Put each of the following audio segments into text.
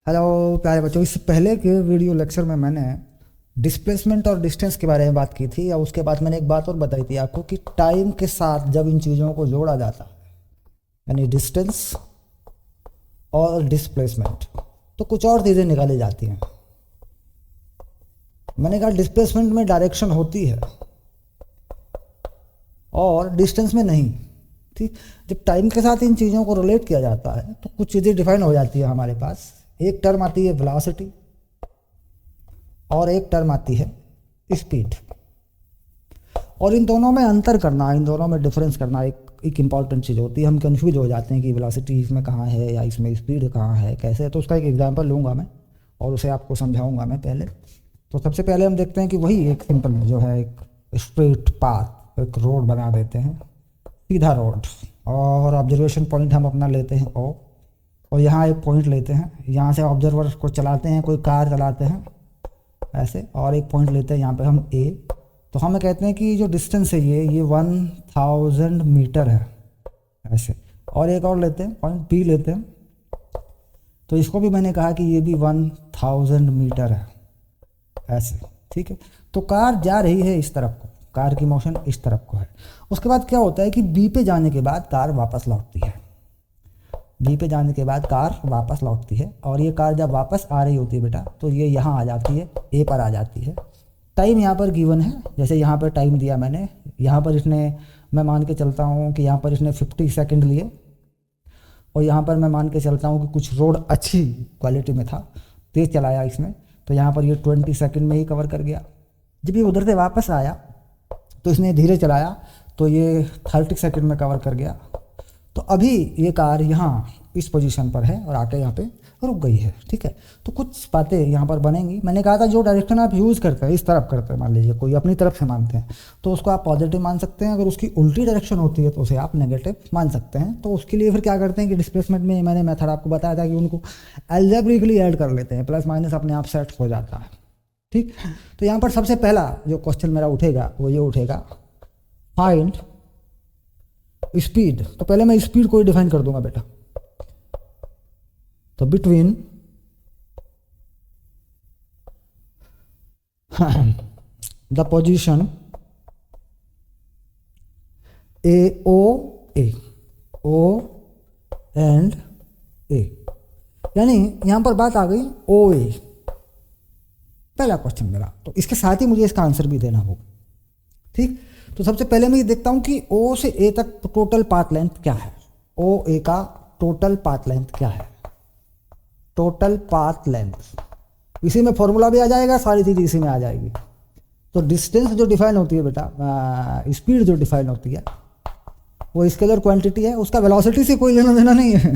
Hello प्यारे बच्चों, इससे पहले के वीडियो लेक्चर में मैंने डिस्प्लेसमेंट और डिस्टेंस के बारे में बात की थी, और उसके बाद मैंने एक बात और बताई थी आपको कि टाइम के साथ जब इन चीज़ों को जोड़ा जाता है, यानी डिस्टेंस और डिस्प्लेसमेंट, तो कुछ और चीज़ें निकाली जाती हैं। मैंने कहा डिस्प्लेसमेंट में डायरेक्शन होती है और डिस्टेंस में नहीं। ठीक, जब टाइम के साथ इन चीज़ों को रिलेट किया जाता है तो कुछ चीज़ें डिफाइन हो जाती है हमारे पास। एक टर्म आती है वेलोसिटी और एक टर्म आती है स्पीड, और इन दोनों में अंतर करना, इन दोनों में डिफरेंस करना एक इम्पॉर्टेंट चीज़ होती है। हम कंफ्यूज हो जाते हैं कि वेलोसिटी इसमें कहाँ है या इसमें स्पीड कहाँ है, कैसे। तो उसका एक एग्जांपल लूँगा मैं और उसे आपको समझाऊंगा मैं पहले। तो सबसे पहले हम देखते हैं कि वही एक सिंपल जो है एक स्ट्रेट पाथ, एक रोड बना देते हैं, सीधा रोड, और ऑब्जर्वेशन पॉइंट हम अपना लेते हैं ओ, और यहाँ एक पॉइंट लेते हैं, यहाँ से ऑब्जर्वर को चलाते हैं, कोई कार चलाते हैं ऐसे, और एक पॉइंट लेते हैं यहाँ पे हम ए। तो हम कहते हैं कि जो डिस्टेंस है ये 1000 मीटर है ऐसे, और एक और लेते हैं पॉइंट बी लेते हैं, तो इसको भी मैंने कहा कि ये भी 1000 मीटर है ऐसे। ठीक है, तो कार जा रही है इस तरफ को, कार की मोशन इस तरफ को है। उसके बाद क्या होता है कि बी पे जाने के बाद कार वापस लौटती है, बी पे जाने के बाद कार वापस लौटती है, और ये कार जब वापस आ रही होती है बेटा तो ये यहाँ आ जाती है, ए पर आ जाती है। टाइम यहाँ पर गिवन है, जैसे यहाँ पर टाइम दिया मैंने, यहाँ पर इसने, मैं मान के चलता हूँ कि यहाँ पर इसने 50 सेकंड लिए, और यहाँ पर मैं मान के चलता हूँ कि कुछ रोड अच्छी क्वालिटी में था, तेज़ चलाया इसमें, तो यहाँ पर ये 20 सेकंड में ही कवर कर गया। जब ये उधर से वापस आया तो इसने धीरे चलाया, तो ये 30 सेकंड में कवर कर गया। तो अभी ये कार यहाँ इस पोजीशन पर है और आके यहाँ पे रुक गई है। ठीक है, तो कुछ बातें यहाँ पर बनेंगी। मैंने कहा था जो डायरेक्शन आप यूज़ करते हैं, इस तरफ करते हैं, मान लीजिए कोई अपनी तरफ से मानते हैं तो उसको आप पॉजिटिव मान सकते हैं, अगर उसकी उल्टी डायरेक्शन होती है तो उसे आप नेगेटिव मान सकते हैं। तो उसके लिए फिर क्या करते हैं कि डिस्प्लेसमेंट में मैंने मेथड आपको बताया था कि उनको अलजेब्रिकली ऐड कर लेते हैं, प्लस माइनस अपने आप सेट हो जाता है। ठीक, तो यहाँ पर सबसे पहला जो क्वेश्चन मेरा उठेगा वो ये उठेगा, फाइंड स्पीड। तो पहले मैं स्पीड को ही डिफाइन कर दूंगा बेटा। तो between the position A O and A, यानी यहां पर बात आ गई ओ ए, पहला क्वेश्चन मेरा। तो इसके साथ ही मुझे इसका आंसर भी देना होगा। ठीक, तो सबसे पहले मैं ये देखता हूं कि ओ से ए तक टोटल पाथ लेंथ क्या है, ओ ए का टोटल पाथ लेंथ क्या है, टोटल पाथ लेंथ। इसी में फॉर्मूला भी आ जाएगा, सारी चीज़ इसी में आ जाएगी। तो डिस्टेंस जो डिफाइन होती है बेटा, स्पीड जो डिफाइन होती है वो स्केलर क्वांटिटी है, उसका वेलोसिटी से कोई लेना देना नहीं है।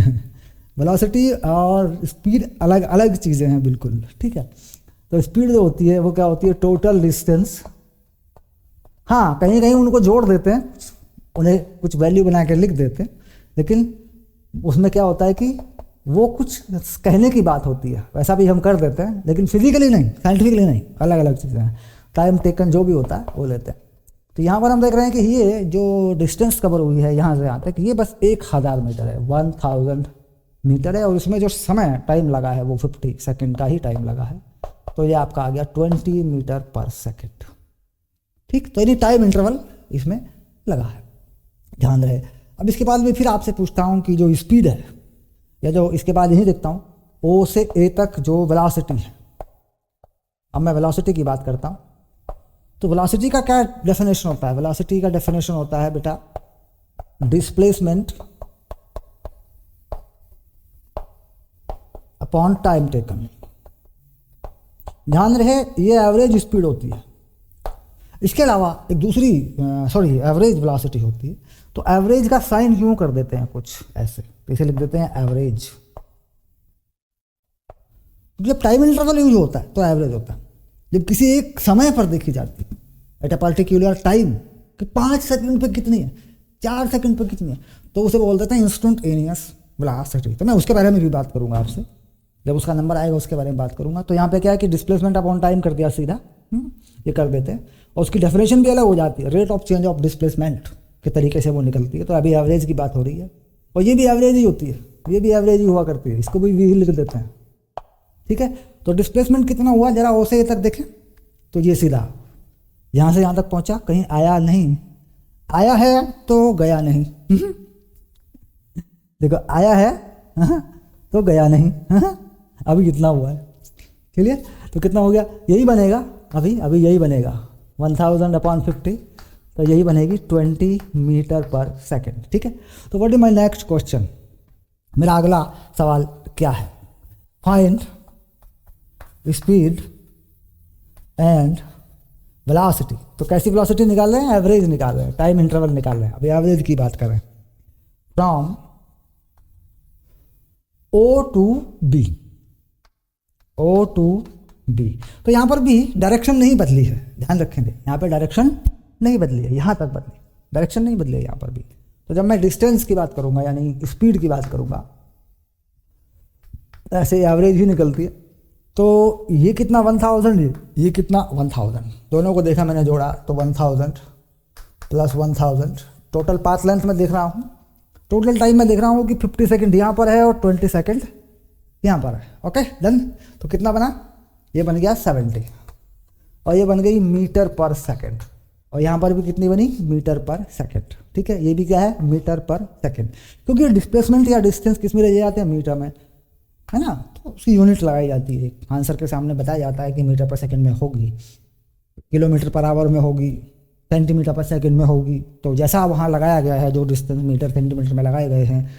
वेलोसिटी और स्पीड अलग अलग चीज़ें हैं बिल्कुल। ठीक है, तो स्पीड जो होती है वो क्या होती है, टोटल डिस्टेंस। हाँ, कहीं कहीं उनको जोड़ देते हैं, उन्हें कुछ वैल्यू बना के लिख देते हैं, लेकिन उसमें क्या होता है कि वो कुछ कहने की बात होती है, वैसा भी हम कर देते हैं, लेकिन फिजिकली नहीं, साइंटिफिकली नहीं, अलग अलग चीज़ें हैं। टाइम टेकन जो भी होता है वो लेते हैं। तो यहाँ पर हम देख रहे हैं कि ये जो डिस्टेंस कवर हुई है यहाँ से यहाँ तक, ये बस 1000 मीटर है, 1000 मीटर है, और इसमें जो समय टाइम लगा है वो 50 सेकेंड का ही टाइम लगा है। तो ये आपका आ गया 20 मीटर पर सेकेंड। ठीक, तो यानी टाइम इंटरवल इसमें लगा है, ध्यान रहे। अब इसके बाद मैं फिर आपसे पूछता हूँ कि जो स्पीड है, या जो इसके बाद यही देखता हूँ ओ से ए तक जो वेलोसिटी है। अब मैं वेलोसिटी की बात करता हूँ, तो वेलोसिटी का क्या डेफिनेशन होता है, वेलोसिटी का डेफिनेशन होता है बेटा डिस्प्लेसमेंट अपॉन टाइम टेकन। ध्यान रहे ये एवरेज स्पीड होती है, इसके अलावा एक दूसरी एवरेज वेलोसिटी होती है। तो एवरेज का साइन क्यों कर देते हैं कुछ ऐसे, इसे लिख देते हैं एवरेज। जब टाइम इंटरवल यूज होता है तो एवरेज होता है, जब किसी एक समय पर देखी जाती है एट अ पर्टिकुलर टाइम कि 5 सेकंड पे कितनी है, 4 सेकंड पे कितनी है, तो उसे बोल देते हैं इंस्टेंटेनियस वेलोसिटी। तो मैं उसके बारे में भी बात करूंगा आपसे, जब उसका नंबर आएगा उसके बारे में बात करूंगा। तो यहाँ पे क्या है कि डिस्प्लेसमेंट अपॉन टाइम कर दिया सीधा, ये कर देते हैं, और उसकी डेफिनेशन भी अलग हो जाती है, rate of change of displacement के तरीके से वो निकलती है। तो अभी एवरेज की बात हो रही है, और ये भी एवरेज ही होती है, ये भी एवरेज ही हुआ करती है, इसको भी लिख देते हैं। ठीक है। तो डिस्प्लेसमेंट कितना हुआ जरा ओ से ए तक देखें, तो ये सीधा यहाँ से यहाँ तक पहुँचा, कहीं आया नहीं, आया है तो गया नहीं देखो आया है तो गया नहीं अभी कितना हुआ है, चलिए तो कितना हो गया, यही बनेगा अभी यही बनेगा 1000/50, तो यही बनेगी 20 मीटर पर सेकेंड, ठीक है। तो what is my next question, मेरा अगला सवाल क्या है, फाइंड स्पीड एंड वेलोसिटी। तो कैसी वेलोसिटी निकाल रहे हैं, एवरेज निकाल रहे हैं, टाइम इंटरवल निकाल रहे हैं, अभी एवरेज की बात कर रहे हैं, from O to B, O to B। तो यहाँ पर भी डायरेक्शन नहीं बदली है, ध्यान रखेंगे, यहाँ पे डायरेक्शन नहीं बदली है, यहाँ तक बदली, डायरेक्शन नहीं बदली है यहाँ पर भी। तो जब मैं डिस्टेंस की बात करूँगा यानी स्पीड की बात करूँगा, ऐसे एवरेज ही निकलती है। तो ये कितना 1000, ये कितना 1000, दोनों को देखा मैंने जोड़ा तो 1000 प्लस 1000, टोटल पाथ लेंथ में देख रहा हूँ, टोटल टाइम में देख रहा हूँ कि 50 सेकेंड यहाँ पर है और 20 सेकेंड यहाँ पर है, ओके डन। तो कितना बना, ये बन गया 70 और ये बन गई मीटर पर सेकेंड, और यहाँ पर भी कितनी बनी, मीटर पर सेकेंड, ठीक है। ये भी क्या है, मीटर पर सेकेंड, क्योंकि डिस्प्लेसमेंट या डिस्टेंस किस में रह जाते हैं, मीटर में, है ना। तो उसकी यूनिट लगाई जाती है, आंसर के सामने बताया जाता है कि मीटर पर सेकेंड में होगी, किलोमीटर पर आवर में होगी, सेंटीमीटर पर सेकंड में होगी। तो जैसा वहाँ लगाया गया है, जो डिस्टेंस मीटर सेंटीमीटर में लगाए गए हैं,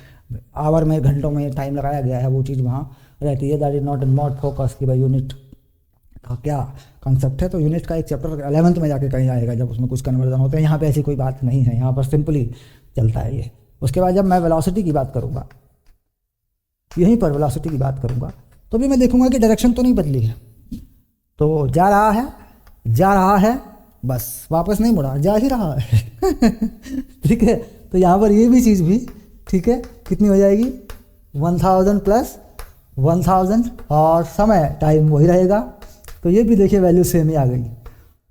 आवर में घंटों में टाइम लगाया गया है, वो चीज़ वहाँ रहती है। That is not in mode focus कि भाई यूनिट का क्या कॉन्सेप्ट है। तो यूनिट का एक चैप्टर 11th में जाके कहीं आएगा जब उसमें कुछ कन्वर्जन होते हैं, यहाँ पे ऐसी कोई बात नहीं है, यहाँ पर सिंपली चलता है ये। उसके बाद जब मैं वेलोसिटी की बात करूँगा, यहीं पर वेलोसिटी की बात करूँगा, तो भी मैं देखूँगा कि डायरेक्शन तो नहीं बदली है, तो जा रहा है बस, वापस नहीं मुड़ा, जा ही रहा है ठीक है। तो यहाँ पर ये भी चीज़ भी ठीक है, कितनी हो जाएगी 1000 प्लस 1000 और समय टाइम वही रहेगा। तो ये भी देखिए वैल्यू सेम ही आ गई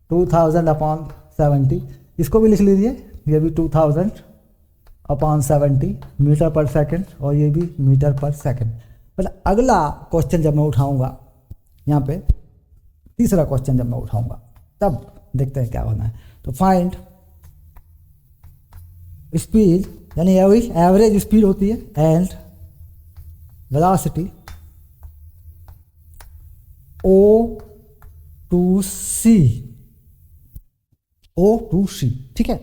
2000/70, इसको भी लिख लीजिए, ये भी 2000/70 मीटर पर सेकेंड और ये भी मीटर पर सेकेंड। मतलब अगला क्वेश्चन जब मैं उठाऊँगा, यहाँ पे तीसरा क्वेश्चन जब मैं उठाऊँगा तब देखते हैं क्या होना है। तो फाइंड स्पीड यानी एवरेज स्पीड होती है and velocity O to C, ठीक है।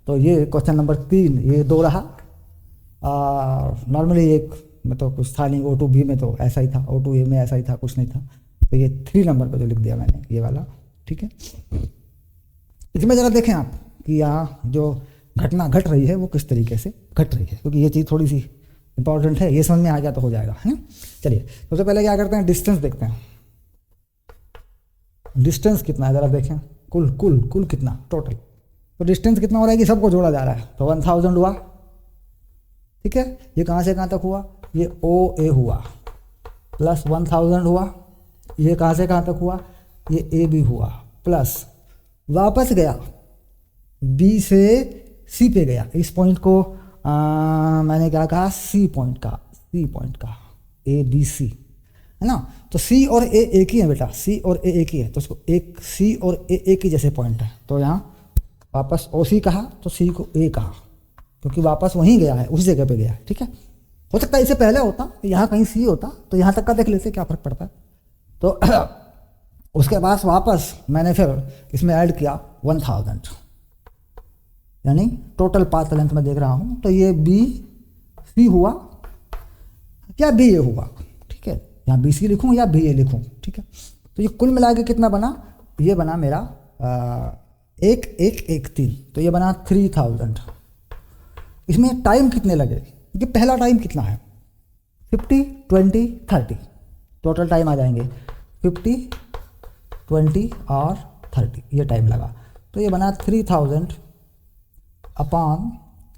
तो ये क्वेश्चन नंबर 3, ये 2 रहा। नॉर्मली एक में तो कुछ था नहीं, O टू B में तो ऐसा ही था, O टू A में ऐसा ही था, कुछ नहीं था। तो ये 3 नंबर पे जो लिख दिया मैंने ये वाला, ठीक है। इसमें ज़रा देखें आप कि यहाँ जो घटना घट रही है वो किस तरीके से घट रही है, क्योंकि ये चीज़ थोड़ी सी इंपॉर्टेंट है, ये समझ में आ गया तो हो जाएगा, है ना। चलिए सबसे पहले क्या करते हैं, डिस्टेंस देखते हैं। डिस्टेंस कितना है ज़रा देखें, कुल कितना टोटल। तो डिस्टेंस कितना हो रहा है कि सबको जोड़ा जा रहा है, तो 1000 हुआ, ठीक है। ये कहाँ से कहाँ तक हुआ, ये OA हुआ, प्लस 1000 हुआ, ये कहाँ से कहाँ तक हुआ, ये AB हुआ, प्लस वापस गया B से C पे गया। इस पॉइंट को मैंने क्या कहा, C पॉइंट का ABC, है ना। तो C और A एक ही है बेटा, C और A एक ही है, तो उसको एक C और A एक ही जैसे पॉइंट है, तो यहाँ वापस OC कहा तो C को A कहा, क्योंकि वापस वहीं गया है, उस जगह पे गया है, ठीक है। हो सकता है इससे पहले होता, यहाँ कहीं C होता तो यहाँ तक का देख लेते, क्या फ़र्क पड़ता है। तो उसके बाद वापस मैंने फिर इसमें ऐड किया 1000, यानी टोटल पाथ लेंथ में देख रहा हूँ, तो ये BC हुआ या BA हुआ, ठीक है। यहाँ BC लिखूँ या BA लिखूँ, ठीक है। तो ये कुल मिला के कितना बना, ये बना मेरा 1113, तो ये बना 3000। इसमें टाइम कितने लगे, क्योंकि पहला टाइम कितना है 50, 20, 30, टोटल टाइम आ जाएंगे 50, 20 और 30, ये टाइम लगा। तो ये बना 3000 अपॉन,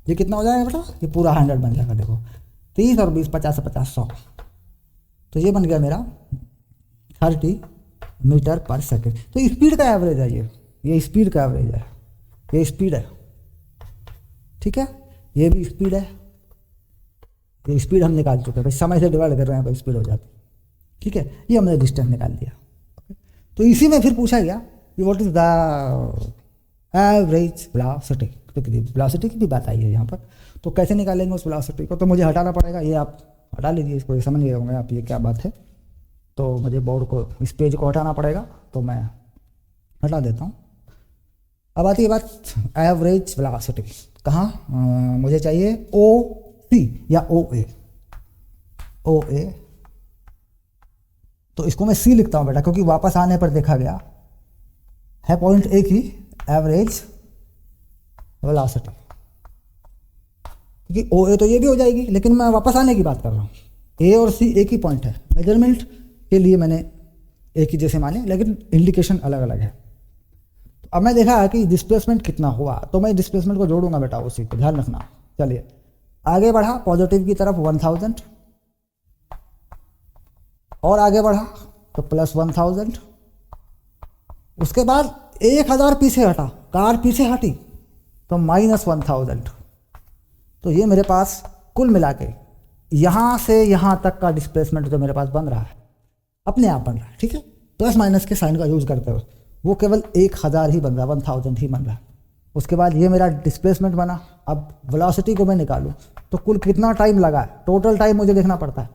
ये कितना हो जाएगा बेटा, ये पूरा 100 बन जाएगा। देखो 30 और 20, 50 से 50, 100, तो ये बन गया मेरा 30 मीटर पर सेकेंड। तो स्पीड का एवरेज है ये स्पीड का एवरेज है, ये स्पीड है, ठीक है। ये भी स्पीड है, ये स्पीड हम निकाल चुके हैं भाई, समय से डिवाइड कर रहे हैं तो स्पीड हो जाती है। ठीक है, ये हमने डिस्टेंस निकाल लिया। तो इसी में फिर पूछा गया कि what is the average velocity, तो वेलोसिटी की भी बात आई है यहाँ पर। तो कैसे निकालेंगे उस वेलोसिटी को, तो मुझे हटाना पड़ेगा, ये आप हटा लीजिए इसको, ये समझ गए होंगे आप ये क्या बात है। तो मुझे बोर्ड को, इस पेज को हटाना पड़ेगा, तो मैं हटा देता हूँ। अब आती है बात एवरेज वेलोसिटी, कहाँ मुझे चाहिए ओ सी या ओ ए, ओ ए, तो इसको मैं सी लिखता हूँ बेटा, क्योंकि वापस आने पर देखा गया है पॉइंट ए की एवरेज वेलोसिटी, क्योंकि ओ ए तो ये भी हो जाएगी, लेकिन मैं वापस आने की बात कर रहा हूँ। ए और सी एक ही पॉइंट है, मेजरमेंट के लिए मैंने एक ही जैसे माने, लेकिन इंडिकेशन अलग अलग है। तो अब मैं देखा कि डिस्प्लेसमेंट कितना हुआ, तो मैं डिस्प्लेसमेंट को जोड़ूंगा बेटा उसी को, ध्यान रखना। चलिए आगे बढ़ा पॉजिटिव की तरफ 1000, और आगे बढ़ा तो प्लस 1000, उसके बाद 1000 पीछे हटा, कार पीछे हटी तो माइनस 1000। तो ये मेरे पास कुल मिला के यहाँ से यहाँ तक का डिस्प्लेसमेंट जो मेरे पास बन रहा है, अपने आप बन रहा है, ठीक है, प्लस माइनस के साइन का यूज़ करते हुए, वो केवल 1000 ही बन रहा है, 1000 ही बन रहा है। उसके बाद ये मेरा डिस्प्लेसमेंट बना। अब वेलोसिटी को मैं निकालूं तो कुल कितना टाइम लगा है, टोटल टाइम मुझे देखना पड़ता है।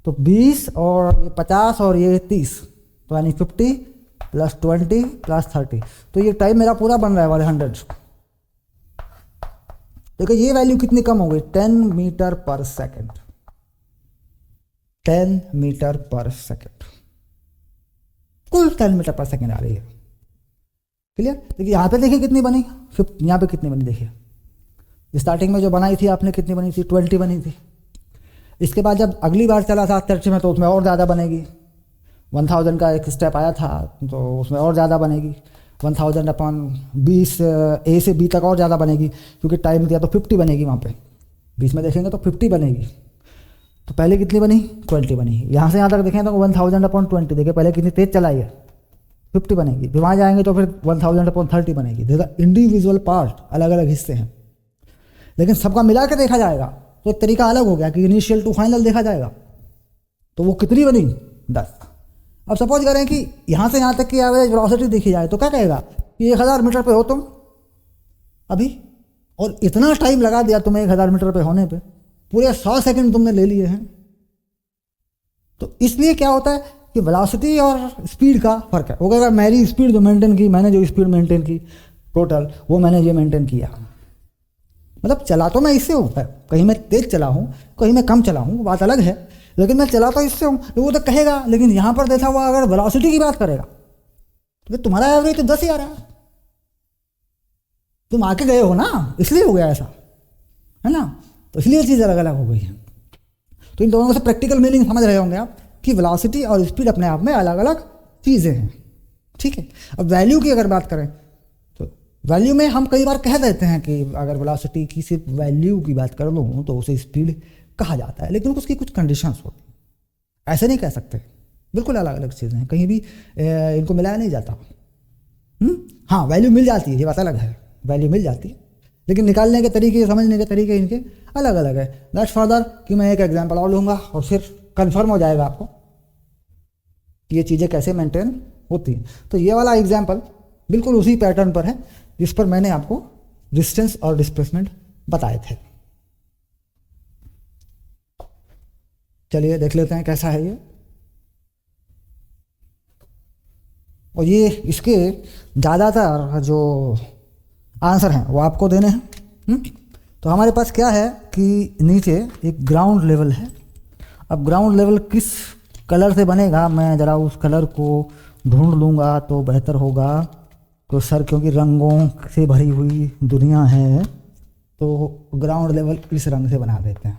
तो 20 और ये 50 और ये 30, तो यानी 50 प्लस 20 प्लस 30, तो ये टाइम मेरा पूरा बन रहा है 100। देखो ये वैल्यू कितनी कम हो गई, 10 metre per second, 10 metre per second, कुल 10 मीटर पर सेकेंड आ रही है। क्लियर। देखिए यहाँ पे देखिए कितनी बनी, यहाँ पे कितनी बनी, देखिए स्टार्टिंग में जो बनाई थी आपने कितनी बनी थी, 20 बनी थी। इसके बाद जब अगली बार चला था 30 में, तो उसमें और ज़्यादा बनेगी। 1000 का एक स्टेप आया था तो उसमें और ज़्यादा बनेगी, 1000 अपॉन 20 ए से बी तक और ज़्यादा बनेगी, क्योंकि टाइम दिया तो 50 बनेगी वहाँ पे, 20 में देखेंगे तो 50 बनेगी। तो पहले कितनी बनी, 20 बनी। यहाँ से यहाँ तक देखें तो 1000 अपॉन 20, देखिए पहले कितनी तेज़ चलाई है, 50 बनेगी। फिर वहाँ जाएंगे तो फिर 1000 अपॉन 30 बनेगी। देखा इंडिविजुअल पार्ट, अलग अलग हिस्से हैं, लेकिन सबका मिला के देखा जाएगा तो एक तरीका अलग हो गया कि इनिशियल टू फाइनल देखा जाएगा। तो वो कितनी बनी, 10। अब सपोज करें कि यहाँ से यहाँ तक की एवरेज वेलोसिटी देखी जाए तो क्या कहेगा कि 1000 मीटर पे हो तुम अभी, और इतना टाइम लगा दिया तुम्हें 1000 मीटर पे होने पे, पूरे 100 सेकंड तुमने ले लिए हैं। तो इसलिए क्या होता है कि वेलोसिटी और स्पीड का फर्क है। वो कहेगा मेरी स्पीड जो मेंटेन की, मैंने जो स्पीड मेंटेन की टोटल, वो मैंने ये मेंटेन किया। मतलब चला तो मैं इससे हूँ, कहीं मैं तेज चला हूँ, कहीं मैं कम चला हूँ, बात अलग है, लेकिन मैं चला तो इससे हूँ, तो वो तो कहेगा। लेकिन यहाँ पर देखा हुआ अगर वेलोसिटी की बात करेगा तो तुम्हारा एवरेज तो 10 ही आ रहा है, तुम आके गए हो ना, इसलिए हो गया ऐसा, है ना। तो इसलिए चीज़ अलग अलग हो गई है। तो इन दोनों से प्रैक्टिकल मीनिंग समझ रहे होंगे आप कि वेलोसिटी और स्पीड अपने आप में अलग अलग चीज़ें हैं, ठीक है। अब वैल्यू की अगर बात करें तो वैल्यू में हम कई बार कह देते हैं कि अगर वेलोसिटी की सिर्फ वैल्यू की बात कर लूँ तो उसे स्पीड कहा जाता है, लेकिन उसकी कुछ कंडीशंस होती हैं, ऐसे नहीं कह सकते, बिल्कुल अलग अलग चीज़ें हैं, कहीं भी इनको मिलाया नहीं जाता। हाँ वैल्यू मिल जाती है, ये बात अलग है, वैल्यू मिल जाती है, लेकिन निकालने के तरीके, समझने के तरीके इनके अलग अलग है। दैट्स फर्दर कि मैं एक एग्जांपल और लूँगा और फिर कंफर्म हो जाएगा आपको कि ये चीज़ें कैसे मेंटेन होती हैं। तो ये वाला एग्जांपल बिल्कुल उसी पैटर्न पर है जिस पर मैंने आपको डिस्टेंस और डिस्प्लेसमेंट बताए थे। चलिए देख लेते हैं कैसा है ये। और ये इसके ज़्यादातर जो आंसर हैं वो आपको देने हैं। तो हमारे पास क्या है कि नीचे एक ग्राउंड लेवल है। अब ग्राउंड लेवल किस कलर से बनेगा, मैं ज़रा उस कलर को ढूंढ लूँगा तो बेहतर होगा। तो सर क्योंकि रंगों से भरी हुई दुनिया है तो ग्राउंड लेवल इस रंग से बना देते हैं।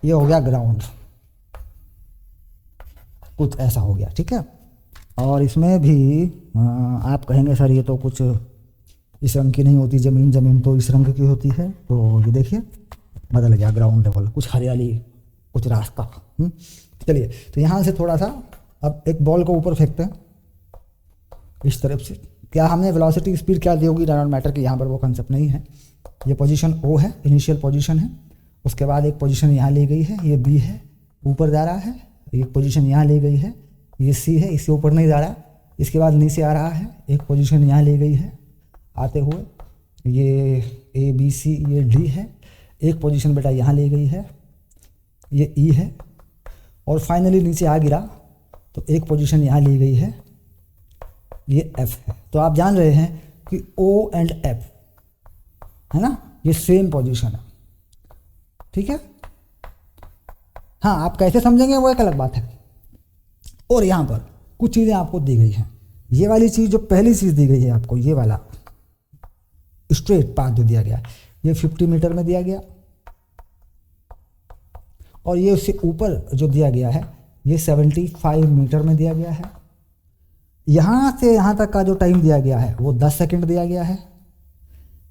ये हो गया ग्राउंड, कुछ ऐसा हो गया, ठीक है। और इसमें भी आप कहेंगे सर ये तो कुछ इस रंग की नहीं होती ज़मीन, ज़मीन तो इस रंग की होती है। तो ये देखिए बदल गया ग्राउंड लेवल, कुछ हरियाली, कुछ रास्ता। चलिए तो यहाँ से थोड़ा सा अब एक बॉल को ऊपर फेंकते हैं इस तरफ से। क्या हमने वेलोसिटी स्पीड क्या दी होगी, डोंट मैटर कि यहाँ पर वो कंसेप्ट नहीं है। ये पोजीशन ओ है, इनिशियल पोजीशन है, उसके बाद एक पोजीशन यहाँ ली गई है, ये बी है, ऊपर जा रहा है। एक पोजीशन यहाँ ली गई है, ये सी है, इससे ऊपर नहीं जा रहा। इसके बाद नीचे आ रहा है, एक पोजीशन यहाँ ली गई है आते हुए, ये ए बी सी, ये डी है। एक पोजीशन बेटा यहाँ ली गई है, ये ई है। और फाइनली नीचे आ गिरा तो एक पोजीशन यहाँ ली गई है, ये एफ है। तो आप जान रहे हैं कि ओ एंड एफ है ना, ये सेम पोजीशन है। ठीक है, हाँ आप कैसे समझेंगे वो एक अलग बात है। और यहाँ पर कुछ चीज़ें आपको दी गई हैं। ये वाली चीज़ जो पहली चीज़ दी गई है आपको, ये वाला स्ट्रेट पाथ जो दिया गया, ये 50 मीटर में दिया गया। और ये उससे ऊपर जो दिया गया है, ये 75 मीटर में दिया गया है। यहाँ से यहाँ तक का जो टाइम दिया गया है वो 10 सेकंड दिया गया है।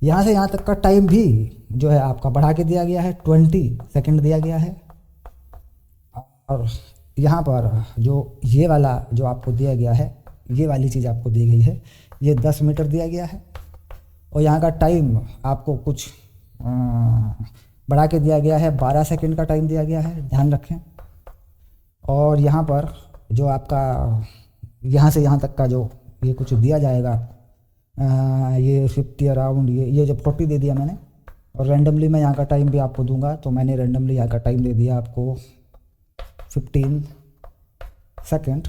यहाँ से यहाँ तक का टाइम भी जो है आपका बढ़ा के दिया गया है, 20 सेकंड दिया गया है। और यहाँ पर जो ये वाला जो आपको दिया गया है, ये वाली चीज़ आपको दी गई है, ये 10 मीटर दिया गया है। और यहाँ का टाइम आपको कुछ बढ़ा के दिया गया है, 12 सेकंड का टाइम दिया गया है, ध्यान रखें। और यहाँ पर जो आपका यहाँ से यहाँ तक का जो ये कुछ दिया जाएगा, ये 50 अराउंड, ये जो 40 दे दिया मैंने। और रैंडमली मैं यहाँ का टाइम भी आपको दूंगा, तो मैंने रैंडमली यहाँ का टाइम दे दिया आपको 15 सेकंड।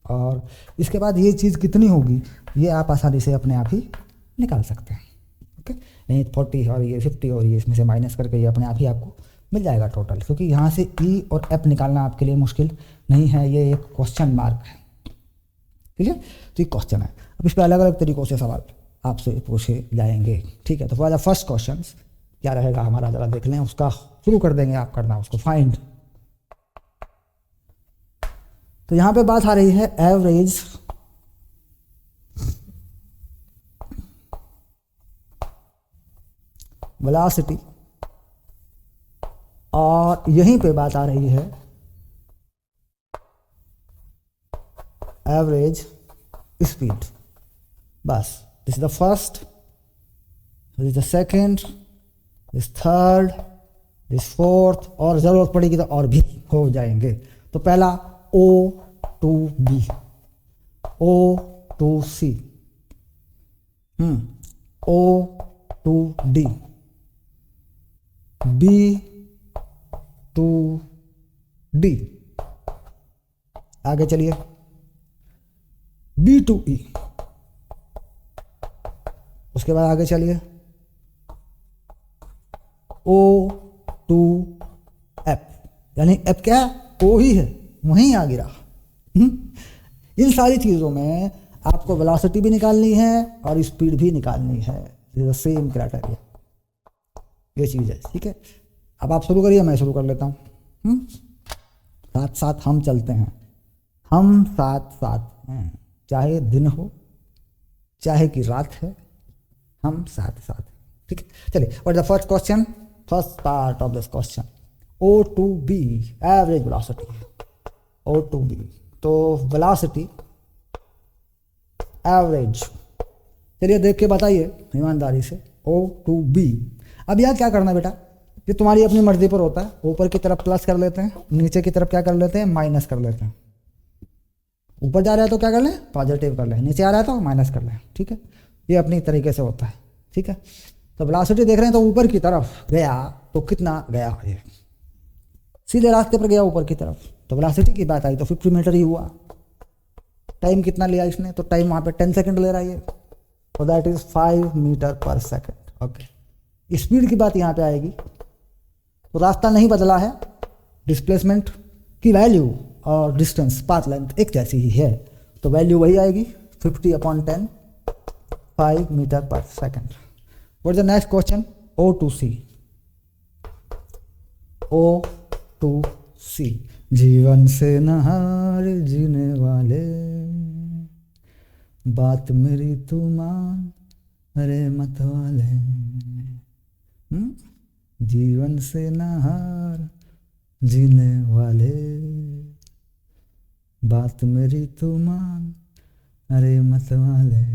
और इसके बाद ये चीज़ कितनी होगी ये आप आसानी से अपने आप ही निकाल सकते हैं। ओके, नहीं 40 और ये 50 और ये इसमें से माइनस करके ये अपने आप ही आपको मिल जाएगा टोटल, क्योंकि यहाँ से ई और एफ निकालना आपके लिए मुश्किल नहीं है, ये एक क्वेश्चन मार्क है। ठीक है, तो ये क्वेश्चन है। अब इस पर अलग अलग तरीक़ों से सवाल आपसे पूछे जाएंगे। ठीक है, तो फॉर द फर्स्ट क्वेश्चन क्या रहेगा हमारा, ज़रा देख लें, उसका शुरू कर देंगे आप करना उसको फाइंड। तो यहाँ पे बात आ रही है एवरेज वेलोसिटी, और यहीं पे बात आ रही है एवरेज स्पीड। बस this is the first, this is the second, this third, this fourth, और ज़रूरत पड़ेगी तो और भी हो जाएंगे। तो पहला O to B, O to C, O to D, B to D, आगे चलिए B to E, उसके बाद आगे चलिए O to F, यानी F क्या है, O ही है, वहीं आ गिरा। इन सारी चीज़ों में आपको वेलोसिटी भी निकालनी है और स्पीड भी निकालनी है, सेम क्राइटेरिया, ये चीज़ है। ठीक है, अब आप शुरू करिए, मैं शुरू कर लेता हूँ। साथ साथ हम चलते हैं, हम साथ साथ हैं, चाहे दिन हो चाहे कि रात है, हम साथ साथ। ठीक है, चलिए what is the first question, first part of this question, O to B average velocity, O to B। तो वेलोसिटी एवरेज, चलिए देख के बताइए ईमानदारी से, O to B। अब यार क्या करना बेटा, ये तुम्हारी अपनी मर्जी पर होता है। ऊपर की तरफ प्लस कर लेते हैं, नीचे की तरफ क्या कर लेते हैं, माइनस कर लेते हैं। ऊपर जा रहा है तो क्या कर लें, पॉजिटिव कर लें, नीचे आ रहा है तो माइनस कर लें। ठीक है, ये अपनी तरीके से होता है। ठीक है, तो वेलोसिटी देख रहे हैं तो ऊपर की तरफ गया तो कितना गया, ये सीधे रास्ते पर गया ऊपर की तरफ, तो वेलोसिटी की बात आई तो 50 मीटर ही हुआ। टाइम कितना लिया इसने, तो टाइम वहाँ पे 10 सेकंड ले रहा है ये, तो दैट इज 5 मीटर पर सेकंड। ओके, स्पीड की बात यहाँ पे आएगी, तो रास्ता नहीं बदला है, डिस्प्लेसमेंट की वैल्यू और डिस्टेंस पाथ लेंथ एक जैसी ही है, तो वैल्यू वही आएगी 50/10, 5 मीटर पर second. What is the next question, O to C, O to C, जीवन से नहार जीने वाले, बात मेरी तू मान अरे मत वाले, जीवन से नहार जीने वाले, बात मेरी तू मान अरे मत वाले।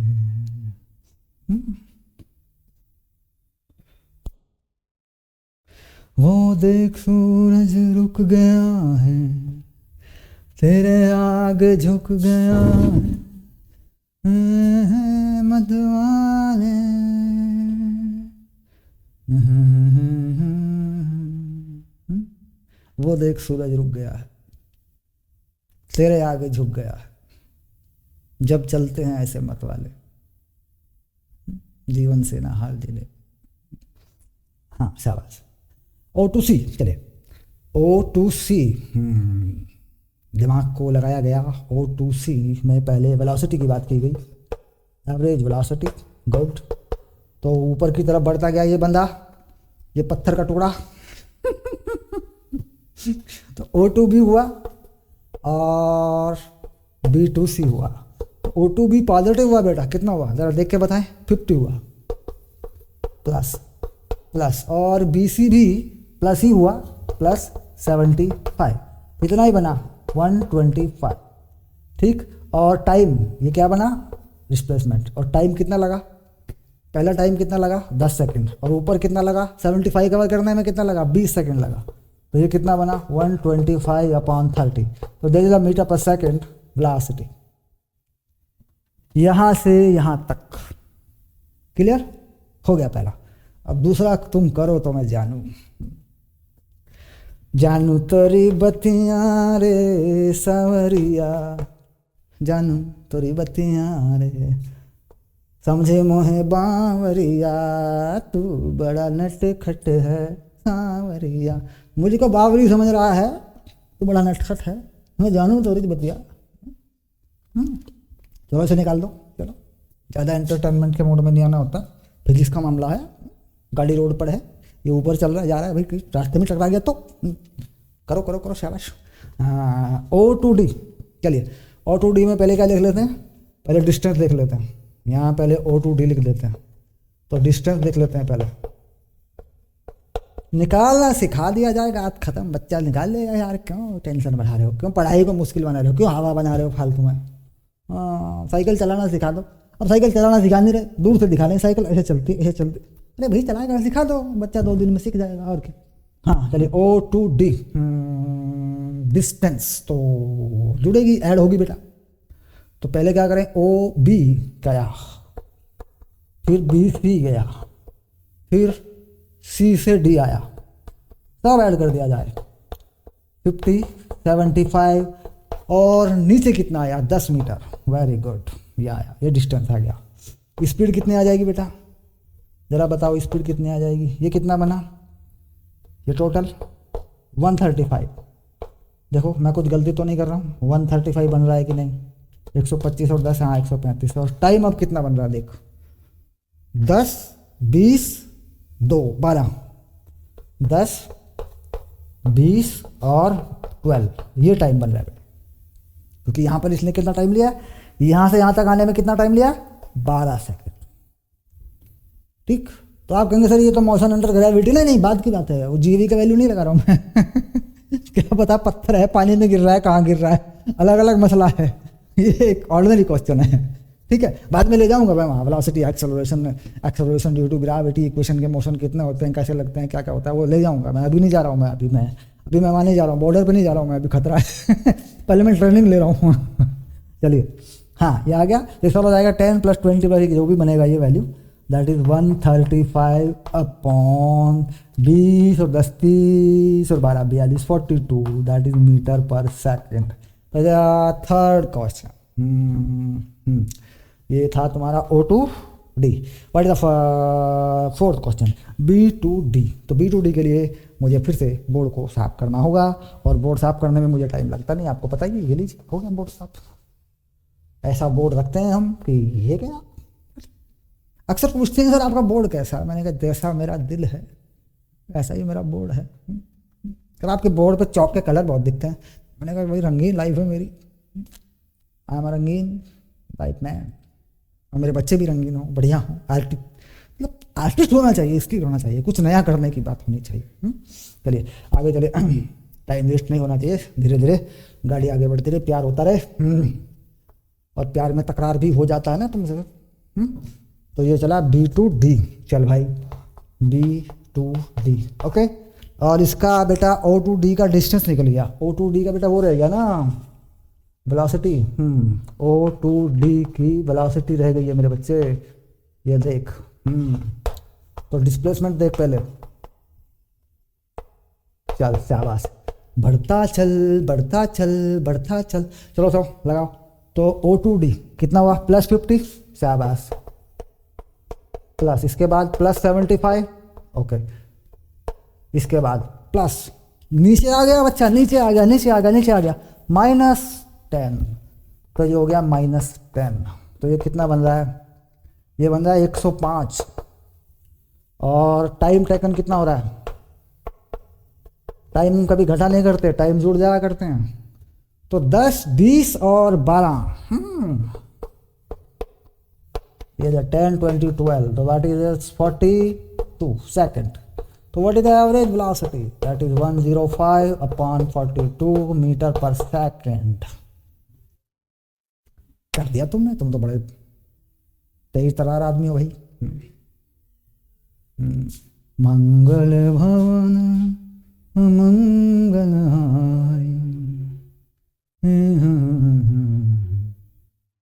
वो देख सूरज रुक गया है, तेरे आगे झुक गया है मतवाले। वो देख सूरज रुक गया है, तेरे आगे झुक गया है, जब चलते हैं ऐसे मतवाले, जीवन से ना हार जिले। हाँ शाबाश। O2C, चले O2C, दिमाग को लगाया गया। O2C में पहले वेलोसिटी की बात की गई, एवरेज वेलोसिटी, गुड। तो ऊपर की तरफ बढ़ता गया ये बंदा, ये पत्थर का टुकड़ा। तो O2B हुआ और B2C हुआ। तो O2B पॉजिटिव हुआ बेटा, कितना हुआ जरा देख के बताएं, 50 हुआ प्लस प्लस, और BC भी प्लस ही हुआ, प्लस 75, इतना ही बना 125, ठीक। और टाइम ये क्या बना, डिस्प्लेसमेंट। और टाइम कितना लगा, पहला टाइम कितना लगा 10 सेकंड, और ऊपर कितना लगा 75 कवर करने में कितना लगा 20 सेकंड लगा। तो ये कितना बना 125/30। तो देयर इज अ मीटर पर सेकंड वेलोसिटी, यहाँ से यहाँ तक। क्लियर हो गया पहला। अब दूसरा तुम करो तो मैं जानूं, जानू तोरी बत्तियां रे सवरिया, जानू तोरी बत्तियां रे, समझे मोहे बावरिया, तू बड़ा नटखट है सांवरिया। मुझे को बावरी समझ रहा है, तू बड़ा नटखट है, मैं जानू तोरी बत्तियां। चलो इसे निकाल दो, चलो ज़्यादा एंटरटेनमेंट के मोड में नहीं आना होता, फिजिक्स का मामला है, गाड़ी रोड पर है, ये ऊपर चल रहा है, जा रहा है भाई, रास्ते में टकरा गया तो करो करो करो शाबाश। O2D, चलिए O2D में पहले क्या लिख लेते हैं, पहले डिस्टेंस लिख लेते हैं, यहाँ पहले O2D लिख देते हैं। तो डिस्टेंस लिख लेते हैं पहले, निकालना सिखा दिया जाएगा, आज खत्म, बच्चा निकाल लेगा यार, क्यों टेंशन बढ़ा रहे हो, क्यों पढ़ाई को मुश्किल बना रहे हो, क्यों हवा बना रहे हो फालतू में। साइकिल चलाना सिखा दो, अब साइकिल चलाना सिखा नहीं रहे, दूर से दिखा रहे साइकिल ऐसे चलती ऐसे चलती, अरे भाई चलाएगा सिखा दो, बच्चा 2 दिन में सीख जाएगा और क्या। हाँ चलिए O2D, डिस्टेंस तो जुड़ेगी, ऐड होगी बेटा। तो पहले क्या करें, OB गया, फिर BC गया, फिर C से D आया, सब ऐड कर दिया जाए, 50, 75, और नीचे कितना आया 10 मीटर, वेरी गुड, ये आया, ये डिस्टेंस आ गया। स्पीड कितनी आ जाएगी बेटा, ज़रा बताओ स्पीड कितनी आ जाएगी, ये कितना बना, ये टोटल 135। देखो मैं कुछ गलती तो नहीं कर रहा हूँ, 135 बन रहा है कि नहीं, 125 और 10, हाँ 135। और टाइम अब कितना बन रहा है देख, 10, 20, 2, 12, 10, 20 और 12, ये टाइम बन रहा है। क्योंकि यहाँ पर इसने कितना टाइम लिया, यहाँ से यहाँ तक आने में कितना टाइम लिया, 12 सेकंड, ठीक। तो आप कहेंगे सर ये तो मोशन अंडर ग्रेविटी, नहीं बात की बात है, वो जीवी का वैल्यू नहीं लगा रहा हूँ मैं। क्या पता पत्थर है, पानी में गिर रहा है, कहाँ गिर रहा है, अलग अलग मसला है, ये एक ऑर्डिनरी क्वेश्चन है, ठीक है। बाद में ले जाऊंगा मैं वहाँ, velocity, acceleration due to gravity, equation के मोशन कितने होते हैं, कैसे लगते हैं, क्या क्या होता है, वो ले जाऊंगा मैं, अभी नहीं जा रहा हूँ मैं, अभी मैं वहाँ नहीं जा रहा हूँ, बॉर्डर पे नहीं जा रहा हूँ मैं, अभी खतरा है। पहले मैं ट्रेनिंग ले रहा हूँ। चलिए हाँ ये आ गया, इस बार हो जाएगा 10 + 20 जो भी बनेगा ये वैल्यू, दैट इज 135/20 और 10 30 और 12 42 42, that is metre per second. Third question, ये था तुम्हारा O2D। What is the fourth question, B2D। तो B2D के लिए मुझे फिर से बोर्ड को साफ करना होगा, और बोर्ड साफ करने में मुझे टाइम लगता नहीं, आपको पता ही है, ये लीजिए हो गया बोर्ड साफ। ऐसा बोर्ड रखते हैं हम कि ये क्या, अक्सर पूछते हैं सर आपका बोर्ड कैसा है, मैंने कहा जैसा मेरा दिल है ऐसा ही मेरा बोर्ड है। सर आपके बोर्ड पे चौक के कलर बहुत दिखते हैं, मैंने कहा भाई रंगीन लाइफ है मेरी, आई एम रंगीन लाइफ मैन, और मेरे बच्चे भी रंगीन हो, बढ़िया हो, मतलब आर्टिस्ट होना चाहिए, स्किल होना चाहिए, कुछ नया करने की बात होनी चाहिए। चलिए आगे चले, टाइम वेस्ट नहीं होना चाहिए, धीरे धीरे गाड़ी आगे बढ़ती रहे, प्यार होता रहे, और प्यार में तकरार भी हो जाता है ना तुमसे। तो ये चला B2D, चल भाई B2D, ओके। और इसका बेटा ओ टू डी का डिस्टेंस निकल गया। ओ टू डी का बेटा वो रह गया ना, वेलोसिटी। ओ टू डी की वेलोसिटी रह गई है मेरे बच्चे, ये देख। तो डिस्प्लेसमेंट देख पहले। चल शाबाश, बढ़ता चल बढ़ता चल बढ़ता चल। चलो चलो लगाओ। तो ओ टू डी कितना हुआ, +50। शाबाश, प्लस इसके बाद +75। ओके, इसके बाद प्लस, नीचे आ गया बच्चा, नीचे आ गया, नीचे आ गया, नीचे आ गया, -10। तो ये हो गया -10। तो ये कितना बन रहा है, ये बन रहा है 105। और टाइम टेकन कितना हो रहा है, टाइम कभी घटा नहीं करते, टाइम जुड़ जाया करते हैं। तो 10, 20 और 12। ये 10, 20, 12। तो व्हाट इज 42 सेकेंड। तो what is the average velocity, that is 105/42 metre per second. कर दिया तुमने, तुम तो बड़े तेज तरार आदमी हो भाई। मंगल भवन मंगलहारी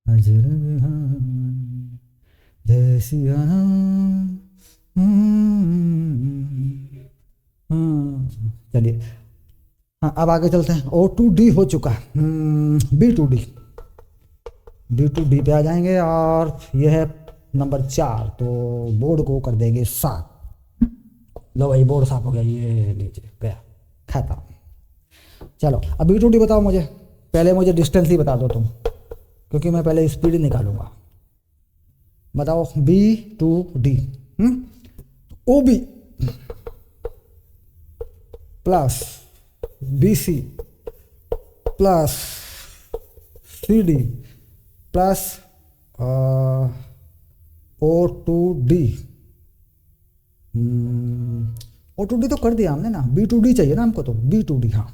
अजर बिहारी जय सिया राम। चलिए हाँ, अब आगे चलते हैं। ओ टू डी हो चुका है, B to D, D to D पे आ जाएंगे। और यह है नंबर 4। तो बोर्ड को कर देंगे साफ। लो भाई, बोर्ड साफ हो गया, ये लीजिए गया खाता। चलो अब बी टू डी बताओ मुझे। पहले मुझे डिस्टेंस ही बता दो तुम, क्योंकि मैं पहले स्पीड निकालूंगा। बताओ B to D. O B plus B C plus C D plus O to D. O to D तो कर दिया हमने ना, बी टू डी चाहिए ना हमको, तो बी टू डी। हाँ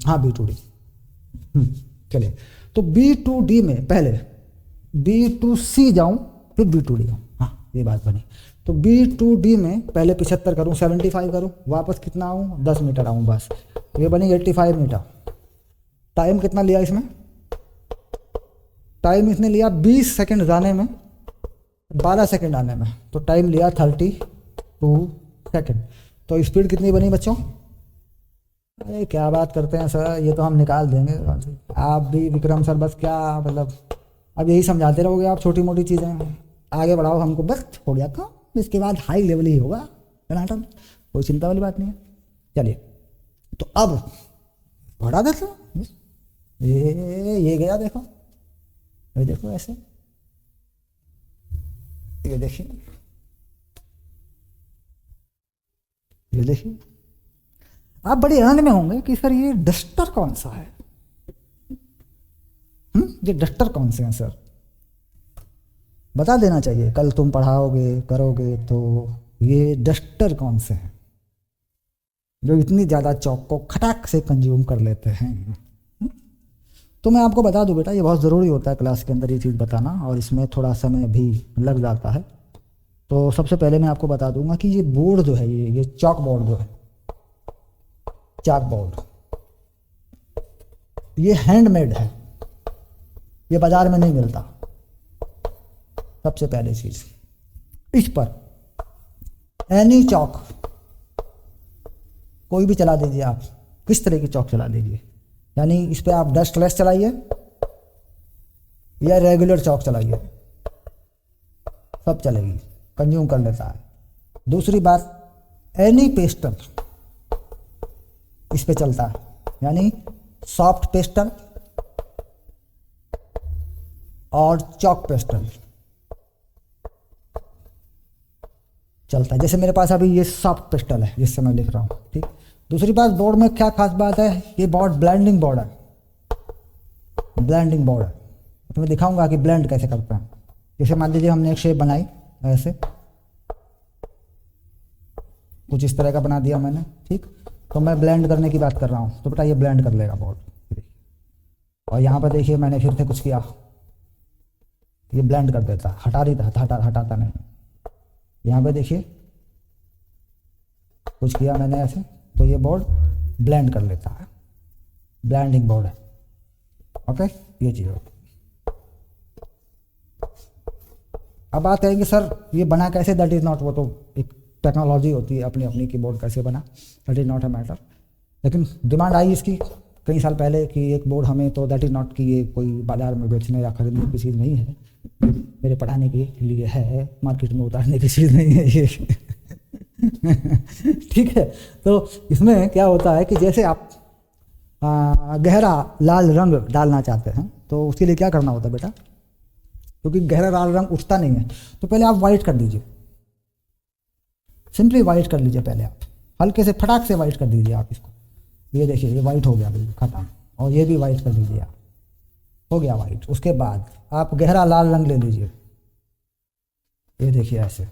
हाँ, बी टू डी। चलिए, तो बी टू डी में पहले बी टू सी जाऊँ फिर बी टू डी आऊँ। हाँ, ये बात बनी। तो बी टू डी में पहले 75 करूँ, 75 करूँ, वापस कितना आऊँ, 10 मीटर आऊँ बस। ये बनी 85 मीटर। टाइम कितना लिया इसमें, टाइम इसने लिया 20 सेकंड जाने में, 12 सेकंड आने में। तो टाइम लिया 32 सेकंड। तो स्पीड कितनी बनी बच्चों, अरे क्या बात करते हैं सर, ये तो हम निकाल देंगे। आप भी विक्रम सर बस क्या मतलब, अब यही समझाते रहोगे आप छोटी मोटी चीज़ें, आगे बढ़ाओ हमको, बस हो गया काम। इसके बाद हाई लेवल ही होगा कर्नाटक, कोई चिंता वाली बात नहीं है। चलिए, तो अब बढ़ा देते हैं। ये गया, देखो ये देखो ऐसे, ये देखिए, ये देखिए। आप बड़े आनंद में होंगे कि सर ये डस्टर कौन सा है। ये डस्टर कौन से हैं सर, बता देना चाहिए। कल तुम पढ़ाओगे करोगे तो ये डस्टर कौन से हैं जो इतनी ज़्यादा चौक को खटाक से कंज्यूम कर लेते हैं। तो मैं आपको बता दूं बेटा, ये बहुत ज़रूरी होता है क्लास के अंदर ये चीज़ बताना, और इसमें थोड़ा समय भी लग जाता है। तो सबसे पहले मैं आपको बता दूंगा कि ये बोर्ड जो है, ये चॉक बोर्ड जो है, चॉक बोर्ड, ये हैंडमेड है, ये बाजार में नहीं मिलता। सबसे पहले चीज, इस पर एनी चौक कोई भी चला दीजिए आप, किस तरह की चौक चला दीजिए, यानी इस पर आप डस्टलेस चलाइए या रेगुलर चौक चलाइए, सब चलेगी, कंज्यूम कर लेता है। दूसरी बात, एनी पेस्टल इस पे चलता है, यानी सॉफ्ट पेस्टल और चॉक पेस्टल चलता है। जैसे मेरे पास अभी ये सॉफ्ट पेस्टल है जिससे मैं लिख रहा हूँ, ठीक। दूसरी बात, बोर्ड में क्या खास बात है, ये बोर्ड ब्लेंडिंग बोर्ड है, ब्लेंडिंग बोर्ड है। तो मैं दिखाऊंगा कि ब्लेंड कैसे करते हैं। जैसे मान लीजिए हमने एक शेप बनाई, ऐसे कुछ इस तरह का बना दिया मैंने, ठीक। तो मैं ब्लेंड करने की बात कर रहा हूँ, तो बेटा ये ब्लेंड कर लेगा बोर्ड। और यहाँ पर देखिए मैंने फिर से कुछ किया, ये ब्लेंड कर देता, हटा नहीं था, हटाता नहीं। यहाँ पे देखिए कुछ किया मैंने ऐसे तो ये बोर्ड ब्लेंड कर लेता है, ब्लेंडिंग बोर्ड है। ओके, ये चीज़ होती। अब बात कहेंगे सर ये बना कैसे, दैट इज़ नॉट, वो तो एक टेक्नोलॉजी होती है अपनी अपनी की बोर्ड कैसे बना, that is not a matter. लेकिन डिमांड आई इसकी कई साल पहले कि एक बोर्ड हमें, तो दैट इज़ नॉट कि ये कोई बाज़ार में बेचने या खरीदने की चीज़ नहीं है, मेरे पढ़ाने के लिए है, मार्केट में उतारने की चीज़ नहीं है ये। ठीक है, तो इसमें क्या होता है कि जैसे आप गहरा लाल रंग डालना चाहते हैं तो उसके लिए क्या करना होता है बेटा, क्योंकि गहरा लाल रंग उठता नहीं है, तो पहले आप वाइट कर दीजिए, सिंपली वाइट कर लीजिए पहले आप, हल्के से फटाक से वाइट कर दीजिए आप इसको। ये देखिए ये वाइट हो गया बिल्कुल खत्म, और ये भी वाइट कर दीजिए आप, हो गया वाइट। उसके बाद आप गहरा लाल रंग ले लीजिए, ये देखिए ऐसे,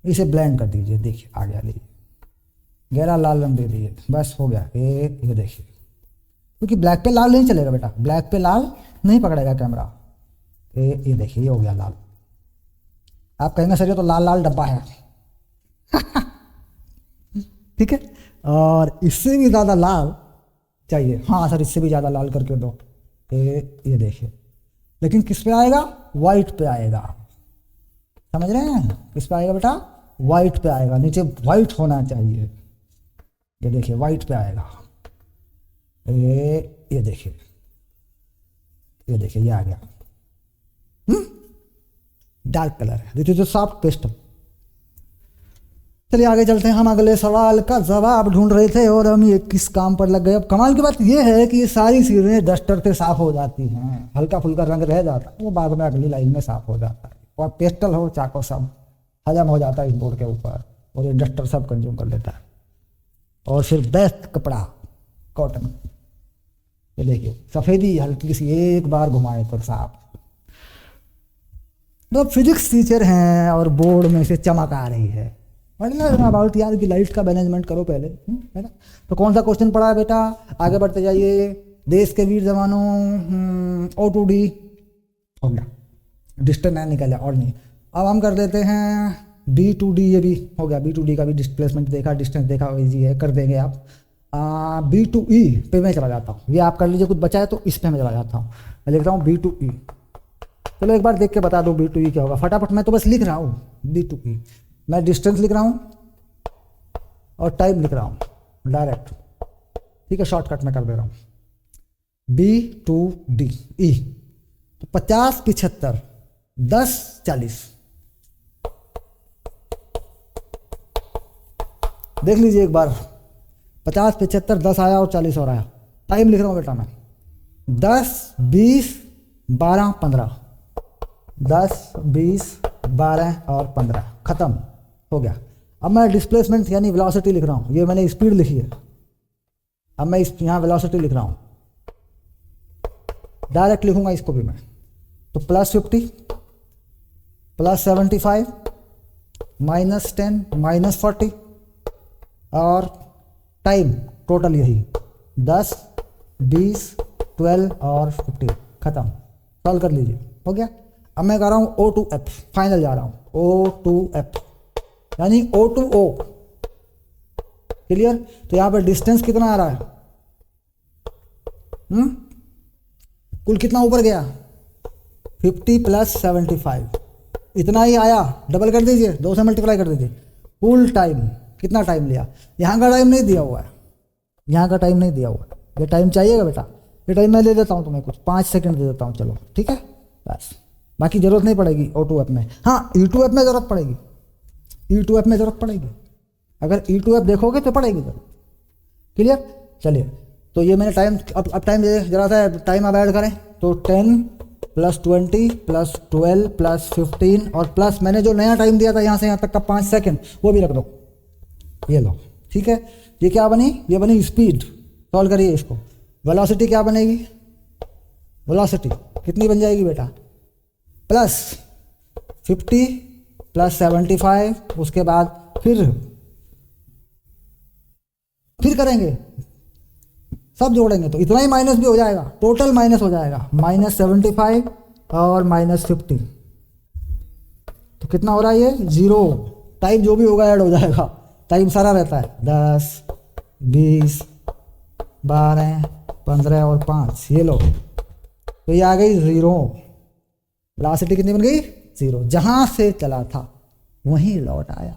इसे ब्लेंड कर दीजिए, देखिए आ गया, लीजिए गहरा लाल रंग दे दीजिए, बस हो गया। ये देखिए, क्योंकि ब्लैक पे लाल नहीं चलेगा बेटा, ब्लैक पे लाल नहीं पकड़ेगा कैमरा। ये देखिए ये हो गया लाल। आप कहेंगे सर ये तो लाल लाल डब्बा है। ठीक है, और इससे भी ज़्यादा लाल चाहिए, हाँ सर इससे भी ज़्यादा लाल करके दो। ये देखिए, लेकिन किस पे आएगा, वाइट पे आएगा, समझ रहे हैं, किस पे आएगा बेटा, वाइट पे आएगा, नीचे वाइट होना चाहिए। ये देखिए वाइट पे आएगा, ये देखिए, ये देखिए ये आ गया, डार्क कलर है, this is a soft pastel. चलिए आगे चलते हैं, हम अगले सवाल का जवाब ढूंढ रहे थे और हम ये किस काम पर लग गए। अब कमाल की बात ये है कि ये सारी चीज़ें डस्टर से साफ हो जाती हैं, हल्का फुल्का रंग रह जाता है वो बाद में अगली लाइन में साफ हो जाता है, और पेस्टल हो चाको सब हजम हो जाता है इस बोर्ड के ऊपर, और ये डस्टर सब कंज्यूम कर लेता है। और फिर बेस्ट कपड़ा कॉटन, ये देखिए सफ़ेदी हल्की सी एक बार घुमाए तो साफ। तो फिजिक्स टीचर हैं और बोर्ड में से चमक आ रही है, अबाउट यार की लाइट का मैनेजमेंट करो पहले, है ना। तो कौन सा क्वेश्चन पढ़ा है बेटा, आगे बढ़ते जाइए। देश के वीर जवानों, O2D हो गया, डिस्टेंस नहीं निकला और नहीं। अब हम कर देते हैं B2D, ये भी हो गया, B2D का भी डिस्प्लेसमेंट देखा, डिस्टेंस देखा, इजी है कर देंगे आप। B2E पे मैं चला जाता हूँ, ये आप कर लीजिए, कुछ बचा है तो इस पे मैं चला जाता हूँ, मैं लिख रहा हूँ B2E। चलो एक बार देख के बता दो B2E क्या होगा फटाफट, मैं तो बस लिख रहा हूँ B2E, मैं डिस्टेंस लिख रहा हूँ और टाइम लिख रहा हूँ डायरेक्ट, ठीक है, शॉर्टकट में कर दे रहा हूँ। B2D E तो 50 75 10 40, देख लीजिए एक बार, 50 75 10 आया और 40 और आया। टाइम लिख रहा हूँ बेटा मैं, 10 20 12 15, 10 20 12 और 15, खत्म हो गया। अब मैं डिस्प्लेसमेंट यानी वेलोसिटी लिख रहा हूँ, ये मैंने स्पीड लिखी है, अब मैं इस यहाँ वेलोसिटी लिख रहा हूँ, डायरेक्ट लिखूंगा इसको भी मैं, तो +50 +75 -10 -40 और टाइम टोटल यही 10 20 12 और 15, खत्म। सॉल्व कर लीजिए, हो गया। अब मैं कर रहा हूँ O2F, फाइनल जा रहा हूँ O2F यानी O2O, क्लियर। तो यहाँ पर डिस्टेंस कितना आ रहा है, कुल कितना ऊपर गया 50 + 75, इतना ही आया, डबल कर दीजिए, 2 से मल्टीप्लाई कर दीजिए। कुल टाइम कितना टाइम लिया, यहाँ का टाइम नहीं दिया हुआ है, यहाँ का टाइम नहीं दिया हुआ है, ये टाइम चाहिएगा बेटा, ये टाइम मैं दे देता हूँ तुम्हें, कुछ 5 सेकंड दे देता हूँ, चलो ठीक है, बस बाकी जरूरत नहीं पड़ेगी O2F में। हाँ E2F में ज़रूरत पड़ेगी, E2F में ज़रूरत पड़ेगी, अगर E2F देखोगे तो पड़ेगी जरूरत, क्लियर। चलिए तो ये मैंने टाइम, अब टाइम जरा सा टाइम अब ऐड करें, तो 10 + 20 + 12 + 15 और प्लस मैंने जो नया टाइम दिया था यहाँ से यहाँ तक का 5 सेकंड वो भी रख दो, ये लो, ठीक है। ये क्या बनी, ये बनी स्पीड, सॉल्व करिए इसको। वेलोसिटी क्या बनेगी, वेलोसिटी कितनी बन जाएगी बेटा, +50 + 75, उसके बाद फिर करेंगे, सब जोड़ेंगे तो इतना ही माइनस भी हो जाएगा, टोटल माइनस हो जाएगा, -75 और -50, तो कितना हो रहा है ये 0, टाइम जो भी होगा ऐड हो जाएगा, टाइम सारा रहता है 10, 20, 12, 15 और 5, ये लो, तो ये आ गई 0। वेलोसिटी कितनी बन गई? 0। जहां से चला था वहीं लौट आया।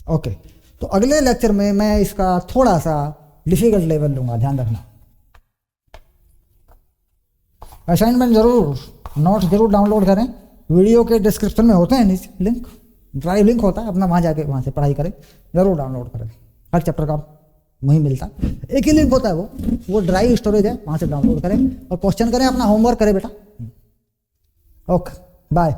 ओके, तो अगले लेक्चर में मैं इसका थोड़ा सा डिफिकल्ट लेवल लूंगा, ध्यान रखना। असाइनमेंट जरूर, नोट्स जरूर डाउनलोड करें, वीडियो के डिस्क्रिप्शन में होते हैं नीचे लिंक, ड्राइव लिंक होता है, अपना वहाँ जाके वहाँ से पढ़ाई करें, ज़रूर डाउनलोड करें। हर चैप्टर का वहीं मिलता है, एक ही लिंक होता है, वो ड्राइव स्टोरेज है, वहाँ से डाउनलोड करें और क्वेश्चन करें, अपना होमवर्क करें बेटा। Okay, bye.